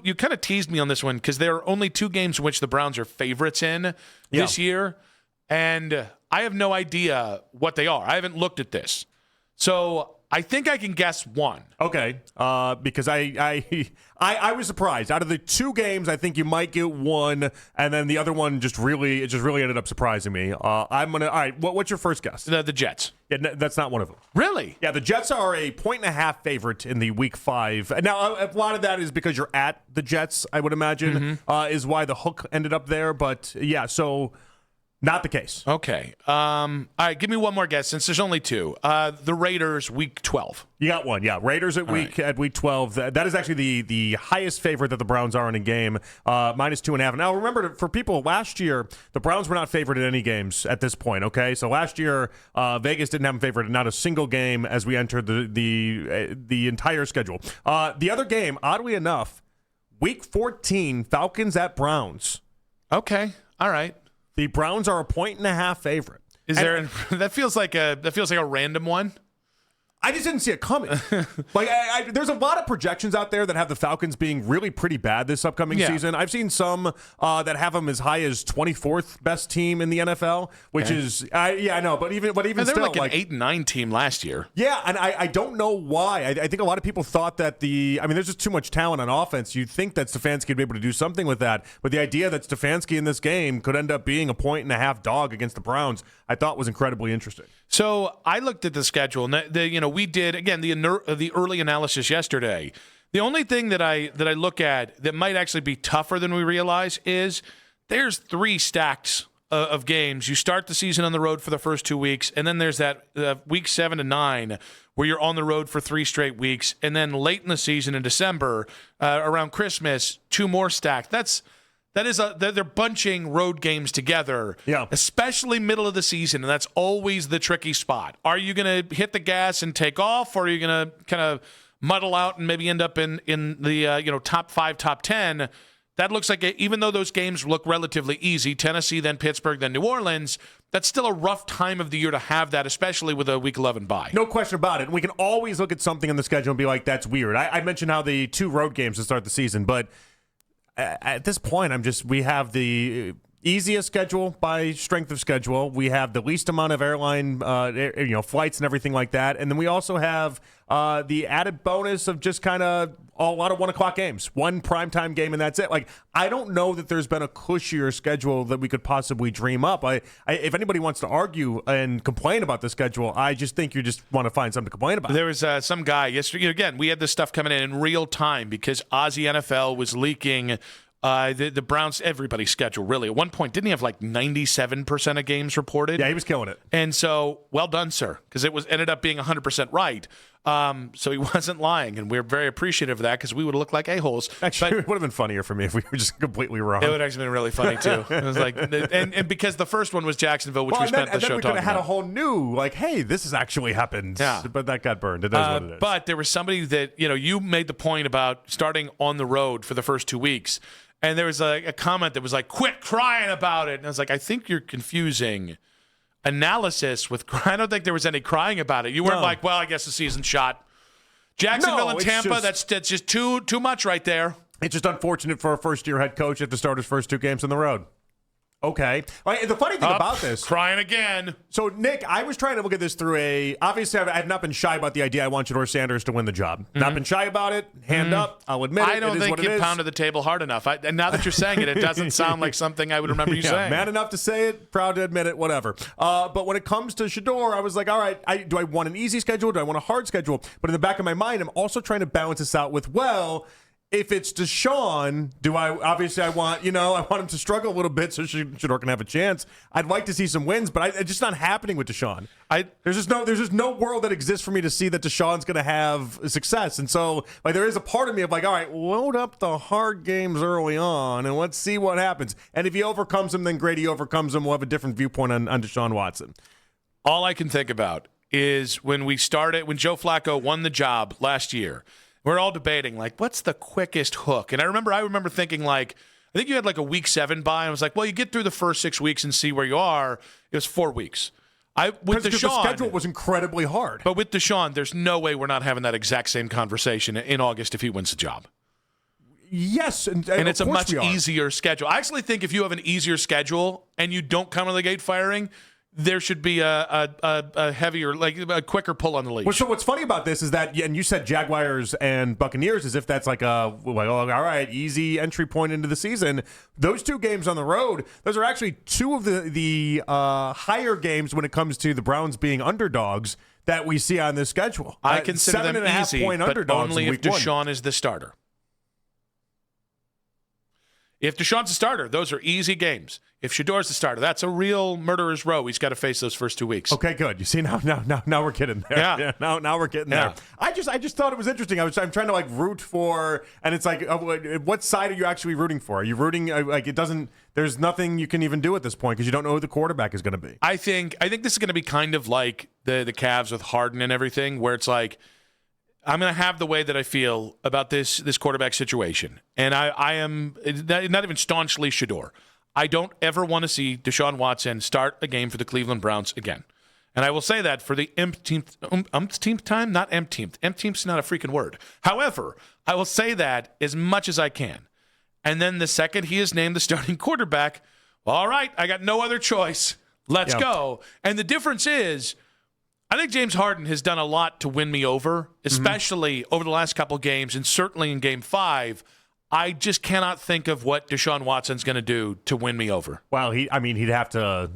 you kind of teased me on this one because there are only 2 games in which the Browns are favorites in this year, and I have no idea what they are. I haven't looked at this. So I think I can guess one. Okay, because I was surprised. Out of the 2 games, I think you might get one, and then the other one just really ended up surprising me. I'm gonna. All right, what's your first guess? The Jets. Yeah, that's not one of them. Really? Yeah, the Jets are a 1.5 favorite in the Week 5. Now, a lot of that is because you're at the Jets. I would imagine is why the hook ended up there. But yeah, so. Not the case. Okay. All right, give me one more guess since there's only 2. The Raiders, Week 12. You got one, yeah. Raiders at week 12. That is actually the highest favorite that the Browns are in a game, -2.5. Now, remember, for people, last year, the Browns were not favored in any games at this point, okay? So last year, Vegas didn't have them favored in not a single game as we entered the entire schedule. The other game, oddly enough, Week 14, Falcons at Browns. Okay. All right. The Browns are a 1.5 favorite. That feels like a random one? I just didn't see it coming. There's a lot of projections out there that have the Falcons being really pretty bad this upcoming season. I've seen some that have them as high as 24th best team in the NFL, which is I know, but even they still, were like an 8-9 team last year. Yeah, and I don't know why. I think a lot of people thought that there's just too much talent on offense. You'd think that Stefanski would be able to do something with that, but the idea that Stefanski in this game could end up being a 1.5 dog against the Browns, I thought was incredibly interesting. So I looked at the schedule, and we did again the early analysis yesterday. The only thing that I look at that might actually be tougher than we realize is there's 3 stacks of games. You start the season on the road for the first 2 weeks, and then there's that week 7 to 9 where you're on the road for 3 straight weeks, and then late in the season in December around Christmas, 2 more stacked. They're bunching road games together, especially middle of the season, and that's always the tricky spot. Are you going to hit the gas and take off, or are you going to kind of muddle out and maybe end up in the top 5, top 10? That looks like even though those games look relatively easy, Tennessee, then Pittsburgh, then New Orleans, that's still a rough time of the year to have that, especially with a Week 11 bye. No question about it. We can always look at something in the schedule and be like, that's weird. I mentioned how the 2 road games to start the season, but at this point, we have the easiest schedule by strength of schedule. We have the least amount of airline, flights and everything like that, and then we also have the added bonus of just kind of a lot of 1:00 games, 1 primetime game, and that's it. I don't know that there's been a cushier schedule that we could possibly dream up. If anybody wants to argue and complain about the schedule, I just think you just want to find something to complain about. There was some guy yesterday. Again, we had this stuff coming in real time because Aussie NFL was leaking. The Browns, everybody's schedule, really. At one point, didn't he have like 97% of games reported? Yeah, he was killing it. And so, well done, sir, because it ended up being 100% right. So he wasn't lying, and we're very appreciative of that because we would have looked like a-holes. Actually, it would have been funnier for me if we were just completely wrong. It would have actually been really funny, too. It was like, and because the first one was Jacksonville, which we spent the show talking about. And then we could have had a whole new, hey, this has actually happened. Yeah. But that got burned. It is what it is. But there was somebody that, you made the point about starting on the road for the first 2 weeks. And there was a comment that was like, quit crying about it. And I was like, I think you're confusing analysis with I don't think there was any crying about it. You weren't like, well, I guess the season's shot. Jacksonville and Tampa, that's just too much right there. It's just unfortunate for a first-year head coach to start his first 2 games on the road. Okay. The funny thing about this. Crying again. So, Nick, I was trying to look at this through obviously, I have not been shy about the idea I want Shedeur Sanders to win the job. Mm-hmm. Not been shy about it. Hand up. I'll admit it. I don't think you pounded the table hard enough. And now that you're saying it, it doesn't sound like something I would remember you saying. Man enough to say it, proud to admit it, whatever. But when it comes to Shedeur, I was like, all right, do I want an easy schedule? Do I want a hard schedule? But in the back of my mind, I'm also trying to balance this out with, if it's Deshaun, I want him to struggle a little bit so Shedeur can have a chance. I'd like to see some wins, but it's just not happening with Deshaun. There's just no world that exists for me to see that Deshaun's going to have success. And so there is a part of me of all right, load up the hard games early on and let's see what happens. And if he overcomes them, then Grady overcomes him. We'll have a different viewpoint on Deshaun Watson. All I can think about is when Joe Flacco won the job last year. We're all debating, what's the quickest hook? And I remember thinking, I think you had a week 7 bye. And I was like, well, you get through the first 6 weeks and see where you are. It was 4 weeks. With Deshaun, the schedule was incredibly hard. But with Deshaun, there's no way we're not having that exact same conversation in August if he wins the job. Yes, and it's a of course much we are. easier schedule. I actually think if you have an easier schedule and you don't come out of the gate firing, there should be a heavier, like a quicker pull on the leash. Well, so what's funny about this is that, and you said Jaguars and Buccaneers as if that's like a, well, all right, easy entry point into the season. Those two games on the road, those are actually two of the higher games when it comes to the Browns being underdogs that we see on this schedule. I consider them 7.5 easy, point but underdogs only in if week one. Deshaun is the starter. If Deshaun's the starter, those are easy games. If Shador's the starter, that's a real murderer's row. He's got to face those first 2 weeks. Okay, good. You see, now we're getting there. Yeah. Now we're getting there. I just thought it was interesting. I'm trying to like root for, and it's like, what side are you actually rooting for? Are you rooting like it doesn't? There's nothing you can even do at this point because you don't know who the quarterback is going to be. I think this is going to be kind of like the Cavs with Harden and everything, where it's like, I'm going to have the way that I feel about this quarterback situation. And I am not even staunchly Shador. I don't ever want to see Deshaun Watson start a game for the Cleveland Browns again. And I will say that for the umpteenth time, not empteenth. Empteenth's not a freaking word. However, I will say that as much as I can. And then the second he is named the starting quarterback, well, all right, I got no other choice. Let's go. And the difference is, I think James Harden has done a lot to win me over, especially over the last couple games, and certainly in Game 5. I just cannot think of what Deshaun Watson's going to do to win me over. Well, he'd have to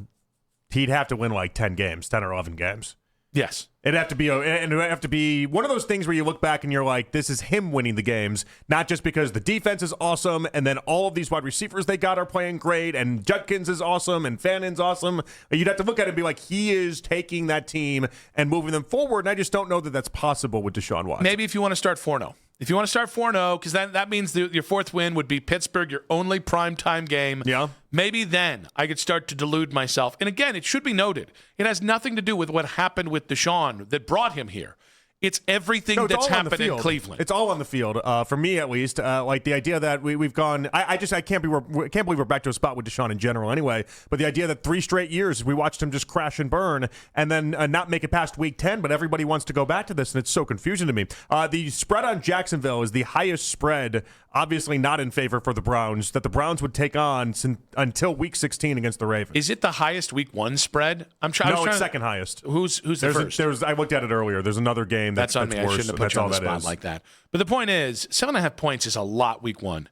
win like 10 or 11 games. Yes. It'd have to be one of those things where you look back and you're like, this is him winning the games, not just because the defense is awesome and then all of these wide receivers they got are playing great and Judkins is awesome and Fannon's awesome. You'd have to look at it and be like, he is taking that team and moving them forward, and I just don't know that that's possible with Deshaun Watson. Maybe if you want to start 4-0. If you want to start 4-0, because that means your fourth win would be Pittsburgh, your only primetime game. Yeah. Maybe then I could start to delude myself. And again, it should be noted, it has nothing to do with what happened with Deshaun that brought him here. It's everything that's happened in Cleveland. It's all on the field, for me at least. Like the idea that we've gone, I can't believe we're back to a spot with Deshaun in general anyway. But the idea that 3 straight years we watched him just crash and burn, and then not make it past week 10. But everybody wants to go back to this, and it's so confusing to me. The spread on Jacksonville is the highest spread, obviously not in favor for the Browns, that the Browns would take on until week 16 against the Ravens. Is it the highest week 1 spread? No, it's second highest. Who's the first? I looked at it earlier. There's another game that's on me. Worse. I shouldn't have put you on the spot like that. But the point is, 7.5 points is a lot week 1.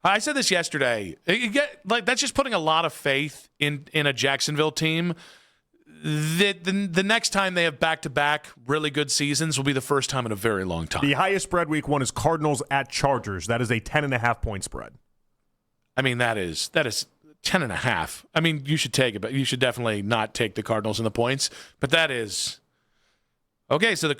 I said this yesterday. That's just putting a lot of faith in a Jacksonville team. The next time they have back-to-back really good seasons will be the first time in a very long time. The highest spread week 1 is Cardinals at Chargers. That is a 10.5 point spread. I mean, that is 10.5. I mean, you should take it, but you should definitely not take the Cardinals and the points. But that is okay. So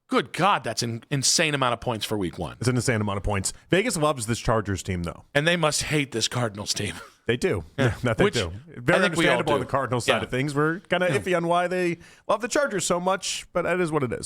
good God, that's an insane amount of points for week 1. It's an insane amount of points. Vegas loves this Chargers team, though. And they must hate this Cardinals team. They do. Yeah. They do. Very understandable on the Cardinals side of things. We're kind of iffy on why they love the Chargers so much, but that is what it is.